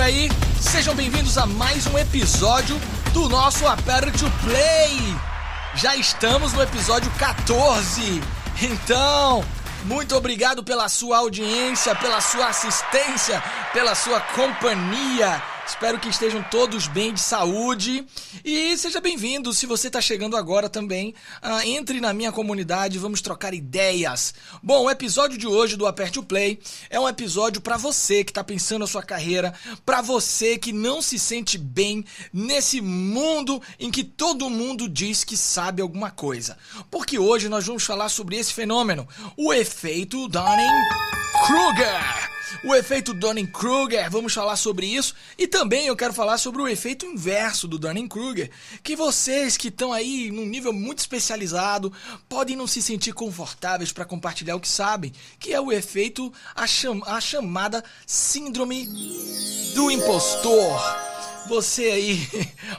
aí? Sejam bem-vindos a mais um episódio do nosso Aperte o Play. Já estamos no episódio 14. Então, muito obrigado pela sua audiência, pela sua assistência, pela sua companhia. Espero que estejam todos bem de saúde e seja bem-vindo. Se você está chegando agora também, entre na minha comunidade, vamos trocar ideias. Bom, o episódio de hoje do Aperte o Play é um episódio para você que está pensando na sua carreira, para você que não se sente bem nesse mundo em que todo mundo diz que sabe alguma coisa. Porque hoje nós vamos falar sobre esse fenômeno, o efeito Dunning-Kruger. O efeito Dunning-Kruger, vamos falar sobre isso. E também eu quero falar sobre o efeito inverso do Dunning-Kruger, que vocês que estão aí num nível muito especializado podem não se sentir confortáveis para compartilhar o que sabem, que é o efeito, a chamada síndrome do impostor. Você aí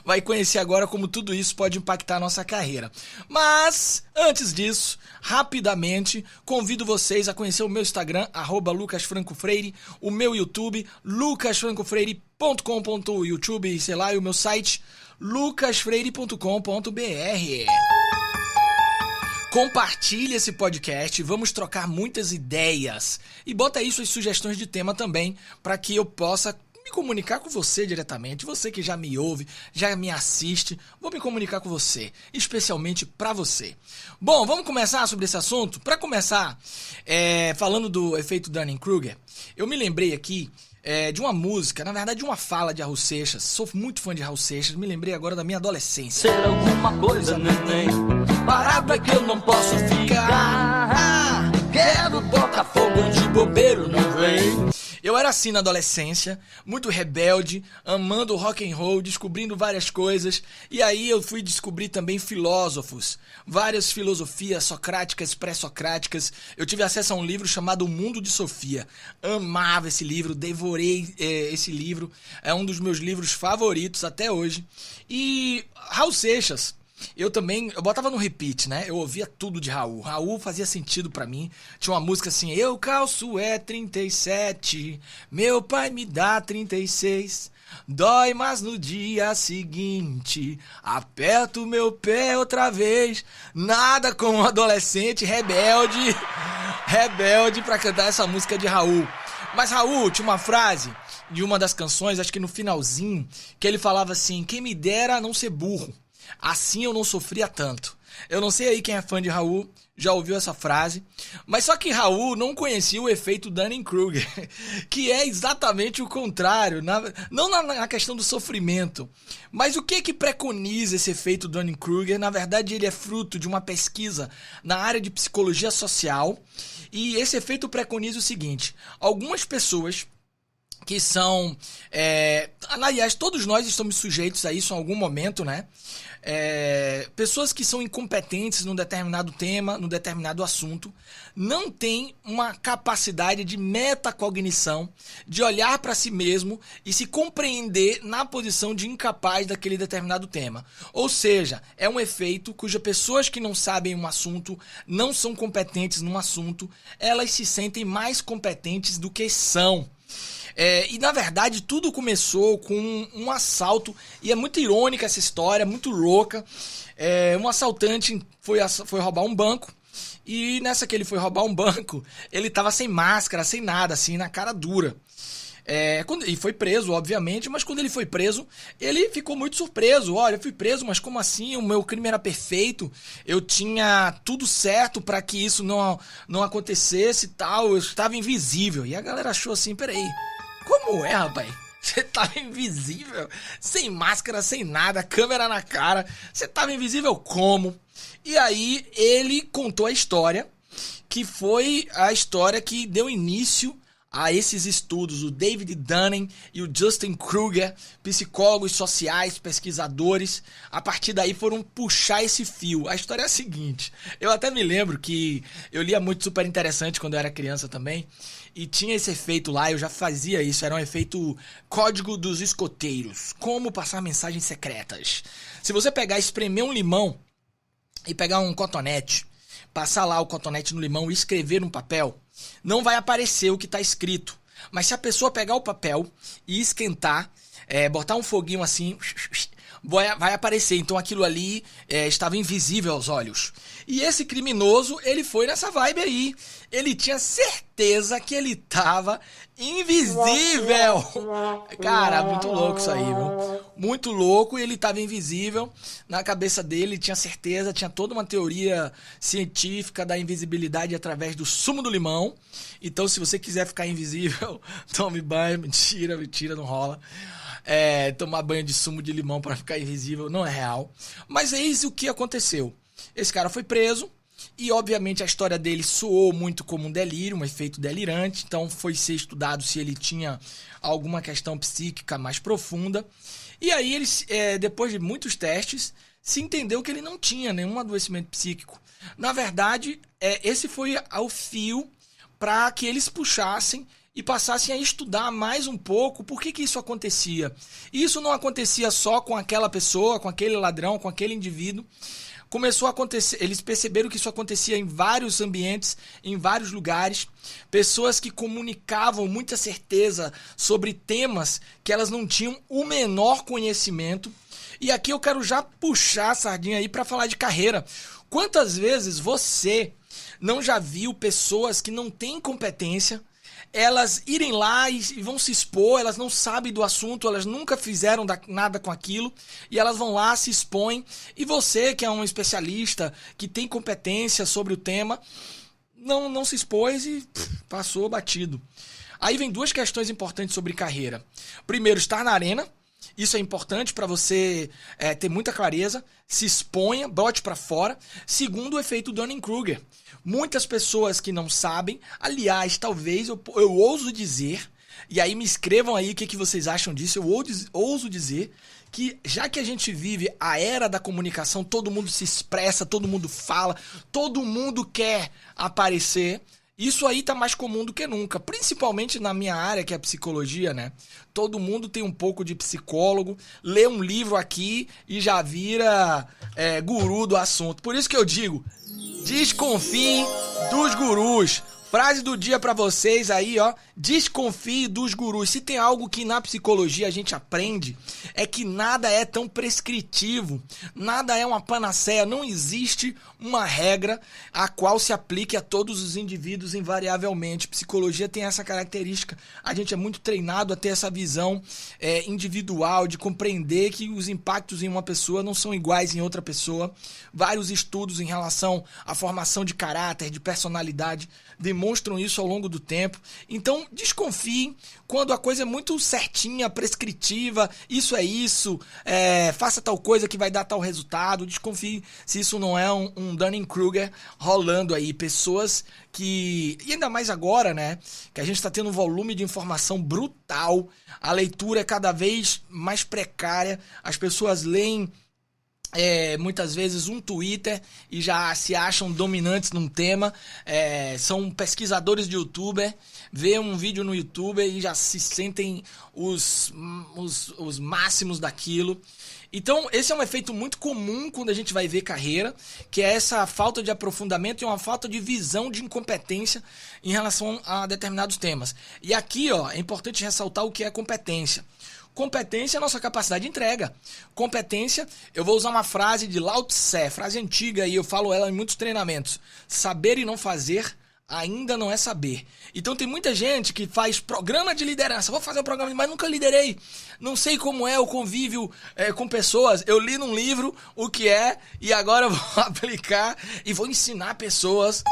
vai conhecer agora como tudo isso pode impactar a nossa carreira. Mas, antes disso, rapidamente, convido vocês a conhecer o meu Instagram, @lucasfrancofreire, o meu YouTube, lucasfrancofreire.com.youtube, sei lá, e o meu site, lucasfreire.com.br. Compartilhe esse podcast, vamos trocar muitas ideias. E bota aí suas sugestões de tema também, para que eu possa me comunicar com você diretamente, você que já me ouve, já me assiste, vou me comunicar com você, especialmente para você. Bom, vamos começar sobre esse assunto? Para começar, falando do efeito Dunning-Kruger, eu me lembrei aqui de uma música, na verdade de uma fala de Raul Seixas. Sou muito fã de Raul Seixas, me lembrei agora da minha adolescência. Ser alguma coisa, neném, parado é que eu não posso ficar. Quero botar fogo de bobeiro, não vem. Eu era assim na adolescência, muito rebelde, amando o rock and roll, descobrindo várias coisas. E aí eu fui descobrir também filósofos, várias filosofias socráticas, pré-socráticas. Eu tive acesso a um livro chamado O Mundo de Sofia. Amava esse livro, devorei esse livro. É um dos meus livros favoritos até hoje. E Raul Seixas, eu botava no repeat, né? Eu ouvia tudo de Raul. Raul fazia sentido pra mim. Tinha uma música assim: eu calço 37, meu pai me dá 36. Dói, mas no dia seguinte aperto meu pé outra vez. Nada como um adolescente rebelde pra cantar essa música de Raul. Mas Raul tinha uma frase de uma das canções, acho que no finalzinho, que ele falava assim: quem me dera não ser burro, assim eu não sofria tanto. Eu não sei aí quem é fã de Raul, já ouviu essa frase, mas só que Raul não conhecia o efeito Dunning-Kruger, que é exatamente o contrário, não na questão do sofrimento. Mas o que preconiza esse efeito Dunning-Kruger? Na verdade, ele é fruto de uma pesquisa na área de psicologia social, e esse efeito preconiza o seguinte: algumas pessoas que são, aliás, todos nós estamos sujeitos a isso em algum momento, né? Pessoas que são incompetentes num determinado tema, num determinado assunto, não têm uma capacidade de metacognição, de olhar para si mesmo e se compreender na posição de incapaz daquele determinado tema. Ou seja, é um efeito cujas pessoas que não sabem um assunto, não são competentes num assunto, elas se sentem mais competentes do que são. E na verdade tudo começou com um assalto, e é muito irônica essa história, muito louca. Um assaltante foi roubar um banco, e nessa que ele foi roubar um banco, ele tava sem máscara, sem nada, assim, na cara dura. E foi preso, obviamente, mas quando ele foi preso, ele ficou muito surpreso. Olha, eu fui preso, mas como assim? O meu crime era perfeito, eu tinha tudo certo para que isso não acontecesse e tal, eu estava invisível. E a galera achou assim: peraí, como é, rapaz? Você tava invisível, sem máscara, sem nada, câmera na cara, você tava invisível como? E aí ele contou a história, que foi a história que deu início a esses estudos. O David Dunning e o Justin Kruger, psicólogos sociais, pesquisadores, a partir daí foram puxar esse fio. A história é a seguinte: eu até me lembro que eu lia muito Super Interessante quando eu era criança também, e tinha esse efeito lá, eu já fazia isso, era um efeito Código dos Escoteiros, como passar mensagens secretas. Se você pegar, espremer um limão e pegar um cotonete, passar lá o cotonete no limão e escrever no papel, não vai aparecer o que está escrito, Mas se a pessoa pegar o papel e esquentar, botar um foguinho assim, vai aparecer. Então aquilo ali estava invisível aos olhos. E esse criminoso, ele foi nessa vibe aí. Ele tinha certeza que ele tava invisível. Cara, muito louco isso aí, viu? Muito louco, e ele tava invisível. Na cabeça dele, tinha certeza, tinha toda uma teoria científica da invisibilidade através do sumo do limão. Então, se você quiser ficar invisível, tome banho. Mentira, não rola. Tomar banho de sumo de limão para ficar invisível não é real. Mas eis o que aconteceu. Esse cara foi preso e, obviamente, a história dele soou muito como um delírio, um efeito delirante. Então, foi ser estudado se ele tinha alguma questão psíquica mais profunda. E aí, depois de muitos testes, se entendeu que ele não tinha nenhum adoecimento psíquico. Na verdade, esse foi o fio para que eles puxassem e passassem a estudar mais um pouco por que isso acontecia. E isso não acontecia só com aquela pessoa, com aquele ladrão, com aquele indivíduo. Começou a acontecer, eles perceberam que isso acontecia em vários ambientes, em vários lugares. Pessoas que comunicavam muita certeza sobre temas que elas não tinham o menor conhecimento. E aqui eu quero já puxar a sardinha aí para falar de carreira. Quantas vezes você não já viu pessoas que não têm competência, elas irem lá e vão se expor, elas não sabem do assunto, elas nunca fizeram nada com aquilo, e elas vão lá, se expõem, e você, que é um especialista, que tem competência sobre o tema, não se expôs e passou batido. Aí vem duas questões importantes sobre carreira. Primeiro, estar na arena. Isso é importante para você ter muita clareza, se exponha, bote para fora. Segundo, o efeito Dunning-Kruger. Muitas pessoas que não sabem, aliás, talvez eu ouso dizer, e aí me escrevam aí o que vocês acham disso, eu ouso dizer que já que a gente vive a era da comunicação, todo mundo se expressa, todo mundo fala, todo mundo quer aparecer. Isso aí tá mais comum do que nunca, principalmente na minha área, que é a psicologia, né? Todo mundo tem um pouco de psicólogo, lê um livro aqui e já vira guru do assunto. Por isso que eu digo, desconfiem dos gurus. Frase do dia pra vocês aí, ó. Desconfie dos gurus. Se tem algo que na psicologia a gente aprende, é que nada é tão prescritivo. Nada é uma panaceia. Não existe uma regra a qual se aplique a todos os indivíduos invariavelmente. Psicologia tem essa característica. A gente é muito treinado a ter essa visão individual, de compreender que os impactos em uma pessoa não são iguais em outra pessoa. Vários estudos em relação à formação de caráter, de personalidade, demonstram isso ao longo do tempo. Então, desconfiem quando a coisa é muito certinha, prescritiva, isso é isso, faça tal coisa que vai dar tal resultado. Desconfie se isso não é um Dunning-Kruger rolando aí. Pessoas que, e ainda mais agora, né, que a gente está tendo um volume de informação brutal, a leitura é cada vez mais precária, as pessoas leem muitas vezes um Twitter e já se acham dominantes num tema, são pesquisadores de youtuber, vê um vídeo no YouTube e já se sentem os máximos daquilo. Então esse é um efeito muito comum quando a gente vai ver carreira, que é essa falta de aprofundamento e uma falta de visão, de incompetência em relação a determinados temas. E aqui, ó, é importante ressaltar o que é competência. Competência é a nossa capacidade de entrega. Competência, eu vou usar uma frase de Lao Tse, frase antiga, e eu falo ela em muitos treinamentos. Saber e não fazer ainda não é saber. Então tem muita gente que faz programa de liderança. Vou fazer um programa, mas nunca liderei. Não sei como é o convívio com pessoas. Eu li num livro o que é e agora eu vou aplicar e vou ensinar pessoas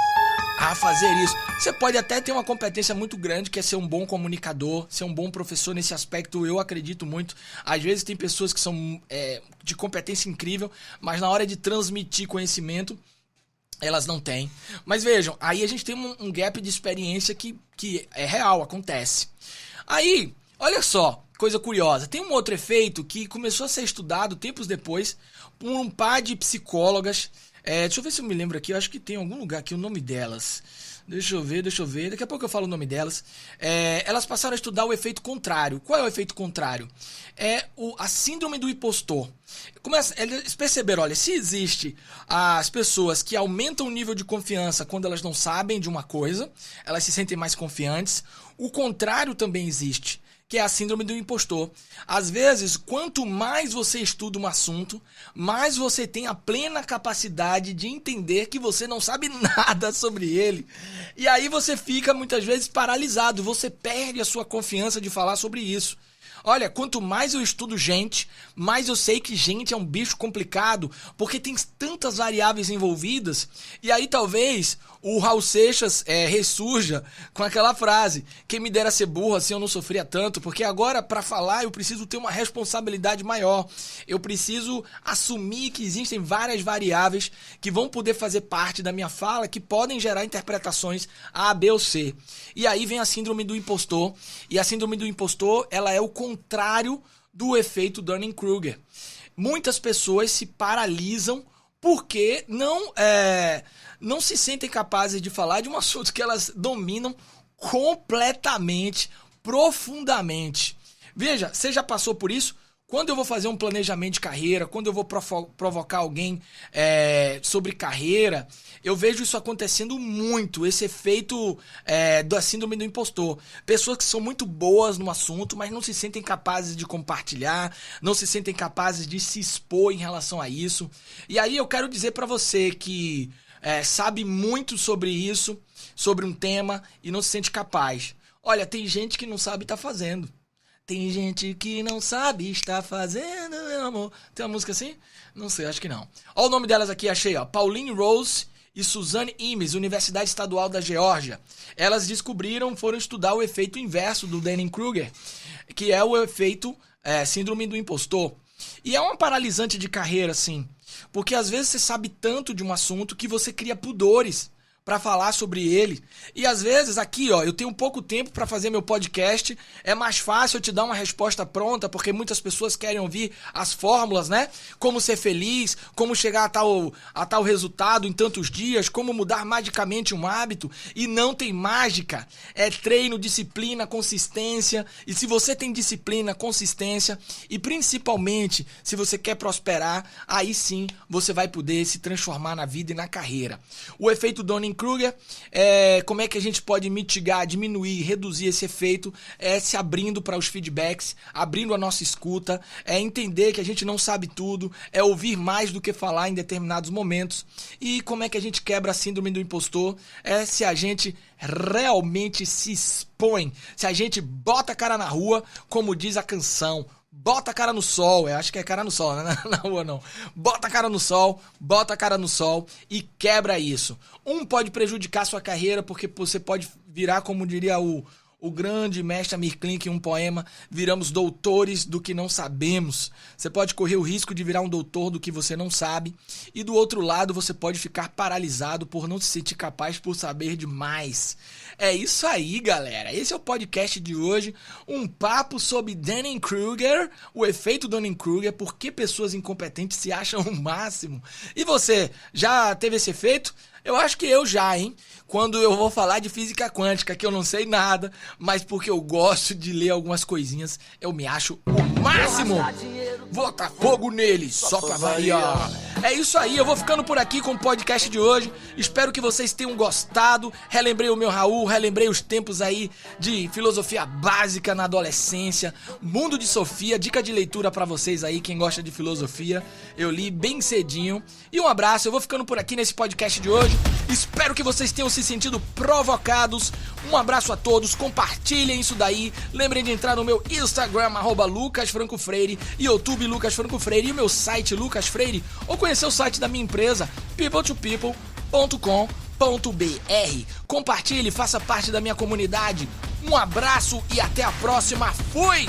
a fazer isso. Você pode até ter uma competência muito grande, que é ser um bom comunicador, ser um bom professor. Nesse aspecto eu acredito muito. Às vezes tem pessoas que são de competência incrível, mas na hora de transmitir conhecimento, elas não têm. Mas vejam, aí a gente tem um gap de experiência que é real, acontece. Aí, olha só, coisa curiosa, tem um outro efeito que começou a ser estudado tempos depois por um par de psicólogas Deixa eu ver se eu me lembro aqui. Eu acho que tem algum lugar aqui o nome delas. Deixa eu ver. Daqui a pouco eu falo o nome delas. Elas passaram a estudar o efeito contrário. Qual é o efeito contrário? A síndrome do impostor. Eles perceberam, olha, se existe as pessoas que aumentam o nível de confiança quando elas não sabem de uma coisa, elas se sentem mais confiantes. O contrário também existe, que é a síndrome do impostor. Às vezes, quanto mais você estuda um assunto, mais você tem a plena capacidade de entender que você não sabe nada sobre ele. E aí você fica, muitas vezes, paralisado. Você perde a sua confiança de falar sobre isso. Olha, quanto mais eu estudo gente, mais eu sei que gente é um bicho complicado, porque tem tantas variáveis envolvidas. E aí talvez o Raul Seixas ressurja com aquela frase: quem me dera ser burro, assim eu não sofria tanto, porque agora para falar eu preciso ter uma responsabilidade maior. Eu preciso assumir que existem várias variáveis que vão poder fazer parte da minha fala, que podem gerar interpretações A, B ou C. E aí vem a síndrome do impostor. E a síndrome do impostor, ela é o contrário do efeito Dunning-Kruger. Muitas pessoas se paralisam porque não se sentem capazes de falar de um assunto que elas dominam completamente, profundamente. Veja, você já passou por isso? Quando eu vou fazer um planejamento de carreira, quando eu vou provocar alguém sobre carreira, eu vejo isso acontecendo muito, esse efeito da síndrome do impostor. Pessoas que são muito boas no assunto, mas não se sentem capazes de compartilhar, não se sentem capazes de se expor em relação a isso. E aí eu quero dizer para você que sabe muito sobre isso, sobre um tema, e não se sente capaz. Olha, tem gente que não sabe estar fazendo. Tem gente que não sabe estar fazendo, meu amor. Tem uma música assim? Não sei, acho que não. Olha o nome delas aqui, achei, ó. Pauline Rose e Suzanne Imes, Universidade Estadual da Geórgia. Elas foram estudar o efeito inverso do Dunning-Kruger, que é o efeito síndrome do impostor. E é uma paralisante de carreira, assim, porque às vezes você sabe tanto de um assunto que você cria pudores para falar sobre ele. E às vezes aqui, ó, eu tenho pouco tempo para fazer meu podcast, é mais fácil eu te dar uma resposta pronta, porque muitas pessoas querem ouvir as fórmulas, né? Como ser feliz, como chegar a tal resultado em tantos dias, como mudar magicamente um hábito, e não tem mágica. É treino, disciplina, consistência. E se você tem disciplina, consistência e principalmente se você quer prosperar, aí sim você vai poder se transformar na vida e na carreira. O efeito Dunning-Kruger, como é que a gente pode mitigar, diminuir, reduzir esse efeito, se abrindo para os feedbacks, abrindo a nossa escuta, entender que a gente não sabe tudo, ouvir mais do que falar em determinados momentos. E como é que a gente quebra a síndrome do impostor? Se a gente realmente se expõe, se a gente bota a cara na rua, como diz a canção. Bota a cara no sol, acho que é cara no sol, né? Na rua não. Bota a cara no sol e quebra isso. Pode prejudicar a sua carreira porque você pode virar, como diria o grande mestre Amir Klink em um poema, viramos doutores do que não sabemos. Você pode correr o risco de virar um doutor do que você não sabe. E do outro lado, você pode ficar paralisado por não se sentir capaz por saber demais. É isso aí, galera. Esse é o podcast de hoje. Um papo sobre Dunning-Kruger, o efeito Dunning-Kruger, por que pessoas incompetentes se acham o máximo. E você, já teve esse efeito? Eu acho que eu já, hein? Quando eu vou falar de física quântica, que eu não sei nada, mas porque eu gosto de ler algumas coisinhas, eu me acho o máximo. Vou botar fogo nele, só pra variar. É isso aí, eu vou ficando por aqui com o podcast de hoje. Espero que vocês tenham gostado. Relembrei o meu Raul, relembrei os tempos aí de filosofia básica na adolescência. Mundo de Sofia, dica de leitura pra vocês aí, quem gosta de filosofia. Eu li bem cedinho. E um abraço, eu vou ficando por aqui nesse podcast de hoje. Espero que vocês tenham se sentido provocados. Um abraço a todos, compartilhem isso daí. Lembrem de entrar no meu Instagram, @LucasFrancoFreire, e YouTube Lucas Franco Freire, e o meu site Lucas Freire, ou conhecer o site da minha empresa, peopleTopeople.com.br. Compartilhe, faça parte da minha comunidade. Um abraço e até a próxima. Fui!